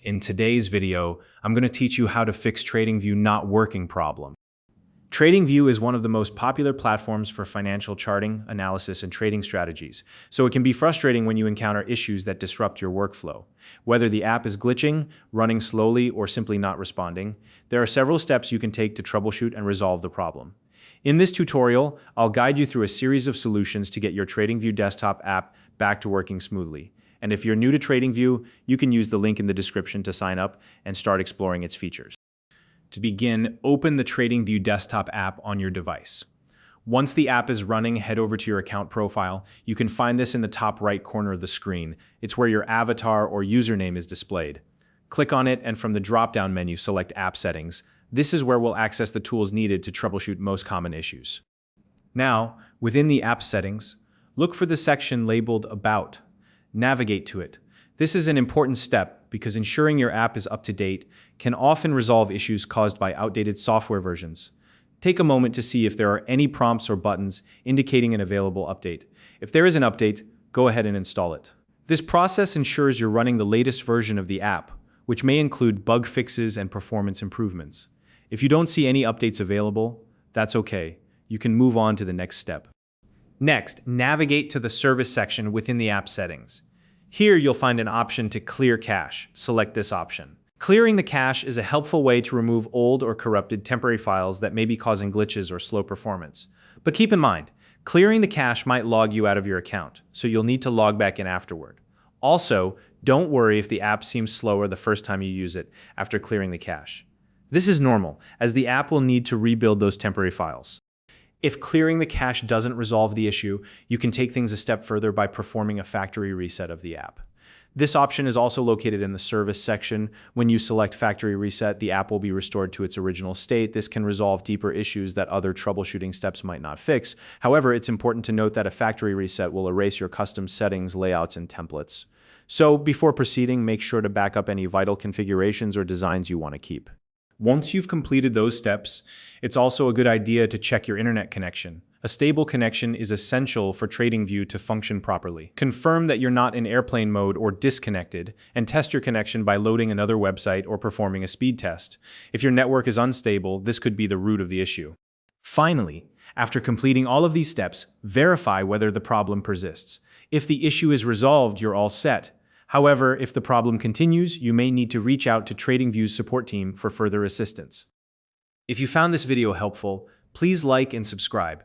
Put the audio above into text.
In today's video, I'm going to teach you how to fix Tradingview not working problem. Tradingview is one of the most popular platforms for financial charting, analysis, and trading strategies, so it can be frustrating when you encounter issues that disrupt your workflow. Whether the app is glitching, running slowly, or simply not responding, there are several steps you can take to troubleshoot and resolve the problem. In this tutorial, I'll guide you through a series of solutions to get your Tradingview desktop app back to working smoothly. And if you're new to Tradingview, you can use the link in the description to sign up and start exploring its features. To begin, open the Tradingview desktop app on your device. Once the app is running, head over to your account profile. You can find this in the top right corner of the screen. It's where your avatar or username is displayed. Click on it, and from the drop-down menu, select App Settings. This is where we'll access the tools needed to troubleshoot most common issues. Now, within the App Settings, look for the section labeled About. Navigate to it. This is an important step because ensuring your app is up to date can often resolve issues caused by outdated software versions. Take a moment to see if there are any prompts or buttons indicating an available update. If there is an update, go ahead and install it. This process ensures you're running the latest version of the app, which may include bug fixes and performance improvements. If you don't see any updates available, that's okay. You can move on to the next step. Next, navigate to the Service section within the app settings. Here you'll find an option to clear cache. Select this option. Clearing the cache is a helpful way to remove old or corrupted temporary files that may be causing glitches or slow performance. But keep in mind, clearing the cache might log you out of your account, so you'll need to log back in afterward. Also, don't worry if the app seems slower the first time you use it after clearing the cache. This is normal, as the app will need to rebuild those temporary files. If clearing the cache doesn't resolve the issue, you can take things a step further by performing a factory reset of the app. This option is also located in the Service section. When you select Factory Reset, the app will be restored to its original state. This can resolve deeper issues that other troubleshooting steps might not fix. However, it's important to note that a factory reset will erase your custom settings, layouts, and templates. So before proceeding, make sure to back up any vital configurations or designs you want to keep. Once you've completed those steps, it's also a good idea to check your internet connection. A stable connection is essential for Tradingview to function properly. Confirm that you're not in airplane mode or disconnected, and test your connection by loading another website or performing a speed test. If your network is unstable, this could be the root of the issue. Finally, after completing all of these steps, verify whether the problem persists. If the issue is resolved, you're all set. However, if the problem continues, you may need to reach out to Tradingview's support team for further assistance. If you found this video helpful, please like and subscribe.